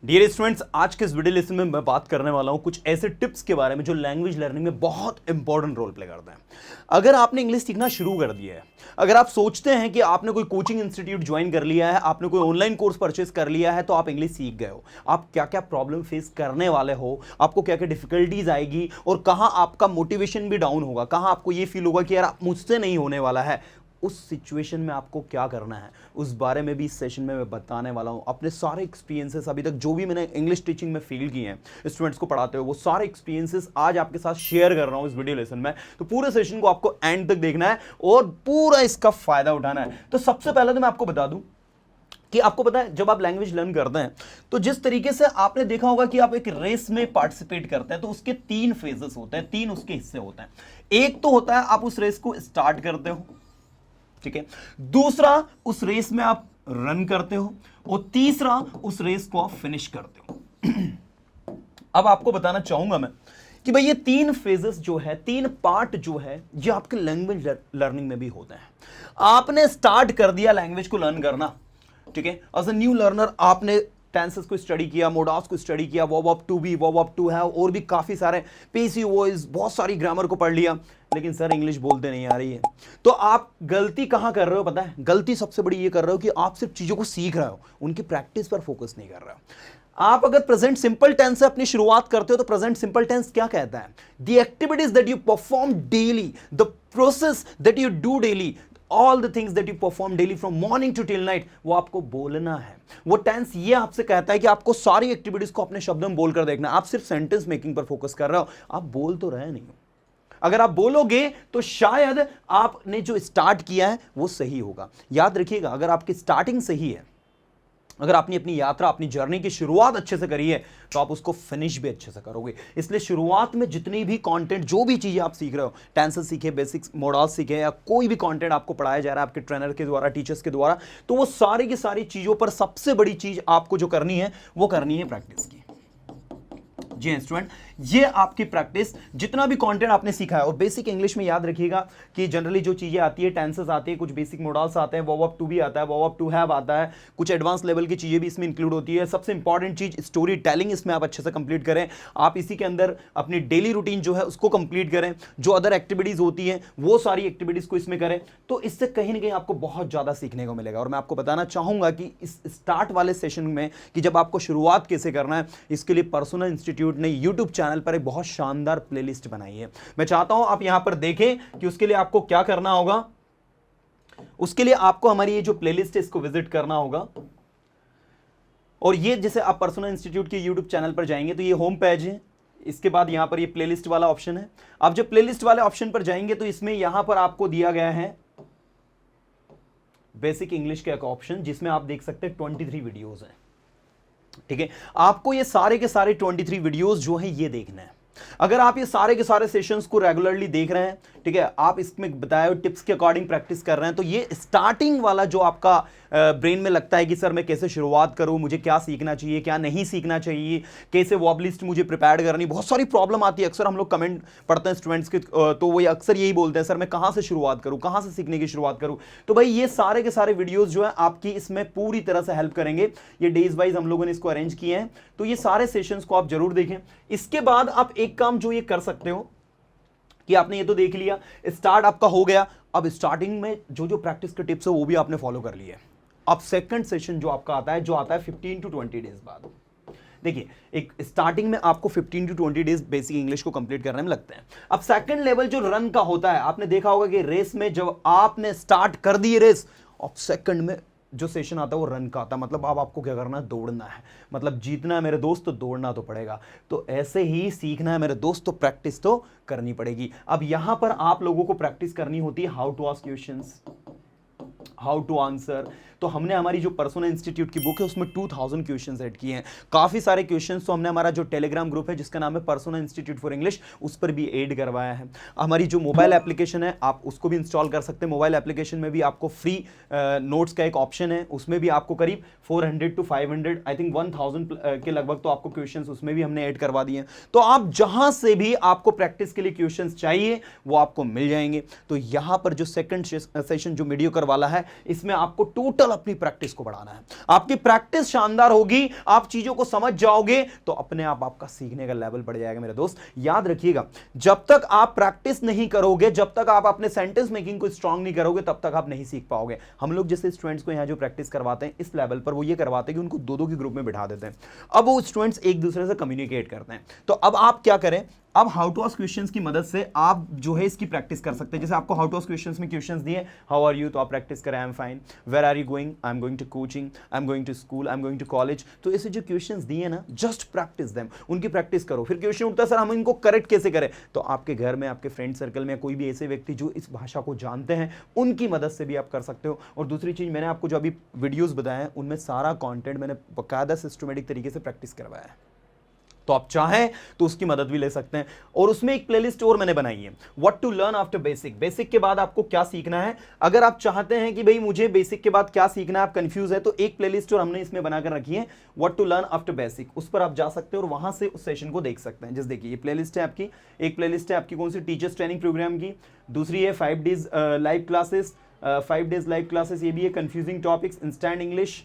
Dear students, आज के इस वीडियो लेसन में मैं बात करने वाला हूं कुछ ऐसे टिप्स के बारे में जो लैंग्वेज लर्निंग में बहुत इंपॉर्टेंट रोल प्ले करते हैं। अगर आपने इंग्लिश सीखना शुरू कर दिया है, अगर आप सोचते हैं कि आपने कोई कोचिंग इंस्टीट्यूट ज्वाइन कर लिया है, आपने कोई ऑनलाइन कोर्स परचेस कर लिया है तो आप इंग्लिश सीख गए हो, आप क्या क्या प्रॉब्लम फेस करने वाले हो, आपको क्या क्या डिफिकल्टीज आएगी और कहां आपका मोटिवेशन भी डाउन होगा, कहां आपको यह फील होगा कि यार मुझसे नहीं होने वाला है, उस सिचुएशन में आपको क्या करना है, उस बारे में भी इस सेशन में मैं बताने वाला हूं। अपने सारे एक्सपीरियंसेस अभी तक जो भी मैंने इंग्लिश टीचिंग में फील किए हैं स्टूडेंट्स को पढ़ाते हुए, वो सारे एक्सपीरियंसेस आज आपके साथ शेयर कर रहा हूं इस वीडियो लेसन में। तो पूरे सेशन को आपको एंड तक देखना है और पूरा इसका फायदा उठाना है। तो सबसे पहले तो मैं आपको बता दूं कि आपको पता है जब आप लैंग्वेज लर्न करते हैं तो जिस तरीके से आपने देखा होगा कि आप एक रेस में पार्टिसिपेट करते हैं तो उसके 3 फेजेस होते हैं, 3 उसके हिस्से होते हैं। एक तो होता है आप उस रेस को स्टार्ट करते हो, ठीक है, दूसरा उस रेस में आप रन करते हो और तीसरा उस रेस को आप फिनिश करते हो। अब आपको बताना चाहूंगा मैं कि भाई ये 3 फेजेस जो है, 3 पार्ट जो है, ये आपके लैंग्वेज लर्निंग में भी होते हैं। आपने स्टार्ट कर दिया लैंग्वेज को लर्न करना, ठीक है, एज अ न्यू लर्नर आपने टेंसेस को स्टडी किया, मोडास को स्टडी किया, verb to be, verb to have और भी काफी सारे पैसिव वॉइस, बहुत सारी ग्रामर को पढ़ लिया, लेकिन सर इंग्लिश बोलते नहीं आ रही है। तो आप गलती कहां कर रहे हो पता है? गलती सबसे बड़ी ये कर रहे हो कि आप सिर्फ चीजों को सीख रहे हो, उनकी प्रैक्टिस पर फोकस नहीं कर रहे हो। आप अगर प्रेजेंट सिंपल टेंस से अपनी शुरुआत करते हो तो प्रेजेंट सिंपल टेंस क्या कहता है? The activities that you perform daily, the process that you do daily, all the things that you perform daily from morning to till night, वो आपको बोलना है। वो टेंस ये आपसे कहता है कि आपको सारी एक्टिविटीज को अपने शब्दों में बोलकर देखना है। आप सिर्फ सेंटेंस मेकिंग पर फोकस कर रहे हो, आप बोल तो रहे नहीं हो। अगर आप बोलोगे तो शायद आपने जो स्टार्ट किया है वो सही होगा। याद रखिएगा, अगर आपकी स्टार्टिंग सही है, अगर आपने अपनी यात्रा, अपनी जर्नी की शुरुआत अच्छे से करी है तो आप उसको फिनिश भी अच्छे से करोगे। इसलिए शुरुआत में जितनी भी कंटेंट, जो भी चीजें आप सीख रहे हो, टेंसेस सीखे, बेसिक्स मॉडल्स सीखे या कोई भी कंटेंट आपको पढ़ाया जा रहा है आपके ट्रेनर के द्वारा, टीचर्स के द्वारा, तो वो सारी की सारी चीजों पर सबसे बड़ी चीज आपको जो करनी है वो करनी है प्रैक्टिस की। जी स्टूडेंट, ये आपकी प्रैक्टिस, जितना भी कंटेंट आपने सीखा है। और बेसिक इंग्लिश में याद रखिएगा कि जनरली जो चीजें आती है, टेंसेस आती है, कुछ बेसिक मॉडल्स आते हैं, वर्ब टू भी आता है, वर्ब टू हैव आता है, कुछ एडवांस लेवल की चीजें भी इसमें इंक्लूड होती है। सबसे इंपॉर्टेंट चीज स्टोरी टेलिंग, इसमें आप अच्छे से कंप्लीट करें। आप इसी के अंदर अपनी डेली रूटीन जो है उसको कंप्लीट करें। जो अदर एक्टिविटीज होती हैं वो सारी एक्टिविटीज को इसमें करें, तो इससे कहीं ना कहीं आपको बहुत ज्यादा सीखने को मिलेगा। और मैं आपको बताना चाहूंगा कि इस स्टार्ट वाले सेशन में कि जब आपको शुरुआत कैसे करना है, इसके लिए पर्सोना इंस्टीट्यूट ने यूट्यूब चैनल पर एक बहुत शानदार प्लेलिस्ट बनाई है। मैं चाहता हूं आप यहां पर देखें कि उसके लिए आपको क्या करना होगा। उसके लिए आपको हमारी ये जो प्लेलिस्ट है इसको विजिट करना होगा। और ये जैसे आप पर्सोना इंस्टीट्यूट के यूट्यूब चैनल पर जाएंगे तो ये होम पेज है, इसके बाद यहां पर ये प्लेलिस्ट वाला ऑप्शन है। आप जब प्लेलिस्ट वाले ऑप्शन पर जाएंगे तो इसमें यहां पर आपको दिया गया है बेसिक इंग्लिश का एक ऑप्शन, जिसमें आप देख सकते हैं 23 वीडियोस हैं, ठीक है। आपको ये सारे के सारे 23 वीडियोस जो हैं ये देखना है। अगर आप ये सारे के सारे सेशंस को रेगुलरली देख रहे हैं, ठीक है, आप इसमें बताए हुए टिप्स के अकॉर्डिंग प्रैक्टिस कर रहे हैं, तो ये स्टार्टिंग वाला जो आपका ब्रेन में लगता है कि सर मैं कैसे शुरुआत करूं, मुझे क्या सीखना चाहिए, क्या नहीं सीखना चाहिए, कैसे वर्ब लिस्ट मुझे प्रिपेयर करनी, बहुत सारी प्रॉब्लम आती है। अक्सर हम लोग कमेंट पढ़ते हैं स्टूडेंट्स के, तो वो अक्सर यही बोलते हैं सर मैं कहां से शुरुआत करूं, कहां से सीखने की शुरुआत करूं। तो भाई ये सारे के सारे वीडियोस जो है आपकी इसमें पूरी तरह से हेल्प करेंगे। ये डेज वाइज हम लोगों ने इसको अरेंज किए हैं, तो ये सारे सेशंस को आप जरूर देखें। इसके बाद आप एक काम जो ये कर सकते हो कि आपने ये तो देख लिया, स्टार्ट आपका हो गया। अब स्टार्टिंग में जो जो प्रैक्टिस के टिप्स है वो भी आपने फॉलो कर लिए। अब सेकंड सेशन जो आपका आता है, जो आता है 15 to 20 डेज बाद। देखिए, एक स्टार्टिंग में आपको 15 to 20 डेज बेसिक इंग्लिश को कंप्लीट करने में लगते हैं। अब सेकंड लेवल जो रन का होता है, आपने देखा होगा कि रेस में जब आपने स्टार्ट कर दी रेस, अब सेकंड में जो सेशन आता है वो रन का आता है। मतलब अब आपको क्या करना है? दौड़ना है। मतलब जीतना है मेरे दोस्त तो दौड़ना तो पड़ेगा। तो ऐसे ही सीखना है मेरे दोस्त तो प्रैक्टिस तो करनी पड़ेगी। अब यहां पर आप लोगों को प्रैक्टिस करनी होती है how to ask questions, how to answer. तो हमने हमारी जो पर्सोना इंस्टीट्यूट की बुक है उसमें 2000 क्वेश्चंस ऐड किए हैं। काफी सारे क्वेश्चंस तो हमने हमारा जो टेलीग्राम ग्रुप है जिसका नाम है पर्सोना इंस्टीट्यूट फॉर इंग्लिश, उस पर भी ऐड करवाया है। हमारी जो मोबाइल एप्लीकेशन है आप उसको भी इंस्टॉल कर सकते हैं। मोबाइल एप्लीकेशन में भी आपको फ्री नोट्स का एक ऑप्शन है, उसमें भी आपको करीब 400 to 500 आई थिंक 1000 के लगभग तो आपको क्वेश्चंस उसमें भी हमने ऐड करवा दिए हैं। तो आप जहां से भी आपको प्रैक्टिस के लिए क्वेश्चंस चाहिए वो आपको मिल जाएंगे। तो यहां पर जो सेकंड सेशन जो मीडियोकर वाला है इसमें आपको टोटल अपनी प्रैक्टिस को बढ़ाना है। आपकी प्रैक्टिस शानदार होगी, आप चीजों को समझ जाओगे तो अपने आप आपका सीखने का लेवल बढ़ जाएगा मेरे दोस्त। याद रखिएगा, जब तक आप प्रैक्टिस नहीं करोगे, जब तक आप अपने सेंटेंस मेकिंग को स्ट्रांग नहीं करोगे, तब तक आप नहीं सीख पाओगे। हम लोग जैसे स्टूडेंट्स को यहां जो प्रैक्टिस करवाते हैं इस लेवल पर, वो ये करवाते हैं कि उनको दो दो के ग्रुप में बिठा देते हैं। अब वो स्टूडेंट्स एक दूसरे से कम्युनिकेट करते हैं। तो अब आप क्या करें, अब हाउ टू आस्क क्वेश्चंस की मदद से आप जो है इसकी प्रैक्टिस कर सकते हैं। जैसे आपको हाउ टू आस्क क्वेश्चंस में क्वेश्चंस दिए, हाउ आर यू, तो आप प्रैक्टिस करें, I am fine, where are you going, I am going to coaching, I am going to school, I am going to college. तो ऐसे जो questions दिए ना, जस्ट प्रैक्टिस देम, उनकी प्रैक्टिस करो। फिर क्वेश्चन उठता है सर हम इनको करेक्ट कैसे करें, तो आपके घर में, आपके फ्रेंड सर्कल में कोई भी ऐसे व्यक्ति जो इस भाषा को जानते हैं, उनकी मदद से भी आप कर सकते हो। और दूसरी चीज, मैंने आपको जो अभी वीडियोस बताए हैं उनमें सारा कंटेंट मैंने बाकायदा सिस्टमैटिक तरीके से प्रैक्टिस करवाया है, तो आप चाहें तो उसकी मदद भी ले सकते हैं। और उसमें एक प्लेलिस्ट और मैंने बनाई है, what to learn after basic. Basic के बाद आपको क्या सीखना है। अगर आप चाहते हैं कि भाई मुझे बेसिक के बाद क्या सीखना है, आप कंफ्यूज है, तो एक प्लेलिस्ट और हमने इसमें बनाकर रखी है, what to learn after basic. उस पर आप जा सकते हैं और वहां से उस सेशन को देख सकते हैं। जैसे देखिए, ये प्लेलिस्ट है आपकी, एक प्लेलिस्ट है आपकी कौन सी, टीचर्स ट्रेनिंग प्रोग्राम की। दूसरी है 5 days live classes, 5 days live classes, ये भी है confusing topics, instant English,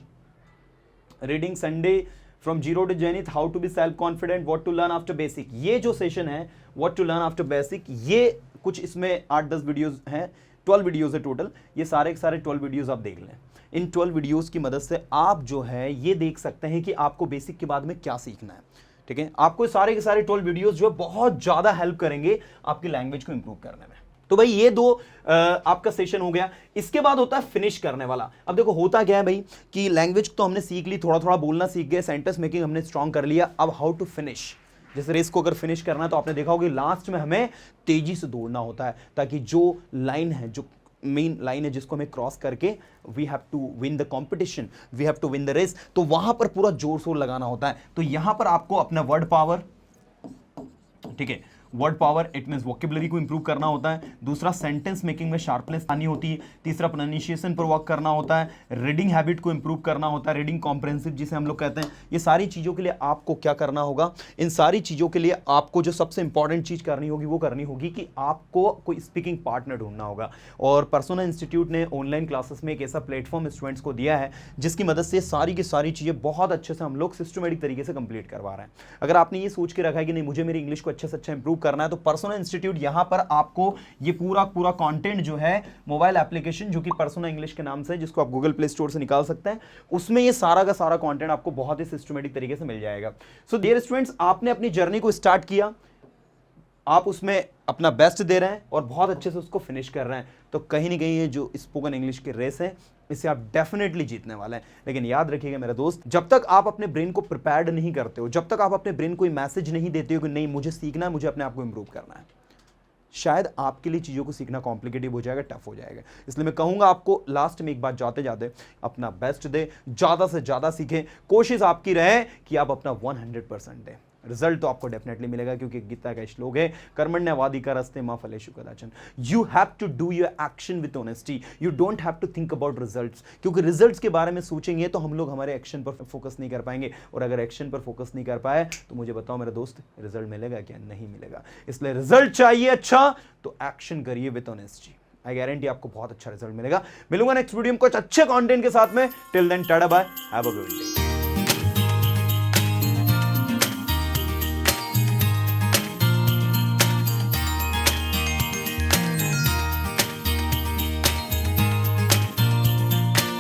reading Sunday, from zero to zenith, how to be self confident, what to learn after basic. ये जो सेशन है what to learn after basic, ये कुछ इसमें 8-10 videos हैं, 12 वीडियोस है टोटल। ये सारे के सारे 12 वीडियोस आप देख लें। इन 12 वीडियोस की मदद से आप जो है ये देख सकते हैं कि आपको बेसिक के बाद में क्या सीखना है। ठीक है, आपको सारे के सारे 12 वीडियोस जो है बहुत ज्यादा हेल्प करेंगे आपकी लैंग्वेज को इंप्रूव करने में। तो भाई ये दो आपका सेशन हो गया। इसके बाद होता है फिनिश करने वाला। अब देखो होता क्या है भाई कि लैंग्वेज तो हमने सीख ली, थोड़ा थोड़ा बोलना सीख गए, सेंटेंस मेकिंग हमने स्ट्रांग कर लिया। अब हाउ टू फिनिश। जैसे रेस को अगर फिनिश करना है तो आपने देखा होगा लास्ट में हमें तेजी से दौड़ना होता है, ताकि जो लाइन है, जो मेन लाइन है जिसको हमें क्रॉस करके we have to win the competition, we have to win the race, तो वहां पर पूरा जोर शोर लगाना होता है। तो यहां पर आपको अपना वर्ड पावर, ठीक है, word power it means vocabulary को इंप्रूव करना होता है। दूसरा सेंटेंस मेकिंग में शार्पनेस आनी होती है। तीसरा प्रोनाउंसिएशन पर वर्क करना होता है। रीडिंग हैबिट को इंप्रूव करना होता है, रीडिंग कॉम्प्रहेंसिव जिसे हम लोग कहते हैं। ये सारी चीज़ों के लिए आपको क्या करना होगा, इन सारी चीज़ों के लिए आपको जो सबसे इंपॉर्टेंट चीज़ करनी होगी वो करनी होगी कि आपको कोई स्पीकिंग पार्टनर ढूंढना होगा। और पर्सोना इंस्टीट्यूट ने ऑनलाइन क्लासेस में एक ऐसा प्लेटफॉर्म स्टूडेंट्स को दिया है जिसकी मदद से सारी की सारी चीज़ें बहुत अच्छे से हम लोग सिस्टमेटिक तरीके से कंप्लीट करवा रहे हैं। अगर आपने ये सोच के रखा है कि नहीं मुझे मेरी इंग्लिश को अच्छे से अच्छा इंप्रूव करना है, तो पर्सोना इंस्टीट्यूट यहां पर आपको ये पूरा कंटेंट जो है, मोबाइल एप्लीकेशन जो कि पर्सोना इंग्लिश के नाम से, जिसको आप गूगल प्ले स्टोर से निकाल सकते हैं, उसमें ये सारा का सारा कंटेंट आपको बहुत ही सिस्टमेटिक तरीके से मिल जाएगा। सो डियर स्टूडेंट्स, आपने अपनी जर्नी को स्टार्ट किया, आप उसमें अपना बेस्ट दे रहे हैं और बहुत अच्छे से उसको फिनिश कर रहे हैं, तो कहीं ना कहीं ये जो स्पोकन इंग्लिश की रेस है इसे आप डेफिनेटली जीतने वाले हैं। लेकिन याद रखिएगा मेरे दोस्त, जब तक आप अपने ब्रेन को प्रिपेयर्ड नहीं करते हो, जब तक आप अपने ब्रेन को मैसेज नहीं देते हो कि नहीं मुझे सीखना है, मुझे अपने आप को इंप्रूव करना है, शायद आपके लिए चीज़ों को सीखना कॉम्प्लिकेटिव हो जाएगा, टफ हो जाएगा। इसलिए मैं कहूँगा आपको लास्ट में एक बात जाते जाते, अपना बेस्ट दे, ज़्यादा से ज़्यादा सीखें, कोशिश आपकी रहे कि आप अपना 100% दें। रिजल्ट तो आपको डेफिनेटली मिलेगा, क्योंकि गीता का श्लोक है, कर्मण्यवाधिकारस्ते मा फलेषु कदाचन। You have to do your action with honesty, you don't have to think about results, क्योंकि रिजल्ट्स के बारे में सोचेंगे तो हम लोग हमारे एक्शन पर फोकस नहीं कर पाएंगे, और अगर एक्शन पर फोकस नहीं कर पाए तो मुझे बताओ मेरे दोस्त, रिजल्ट मिलेगा क्या? नहीं मिलेगा। इसलिए रिजल्ट चाहिए अच्छा तो एक्शन करिए विथ ऑनेस्टी, आई गारंटी आपको बहुत अच्छा रिजल्ट मिलेगा। मिलूंगा नेक्स्ट वीडियो में कुछ अच्छे कंटेंट के साथ में। Till then tata bye, have a good day.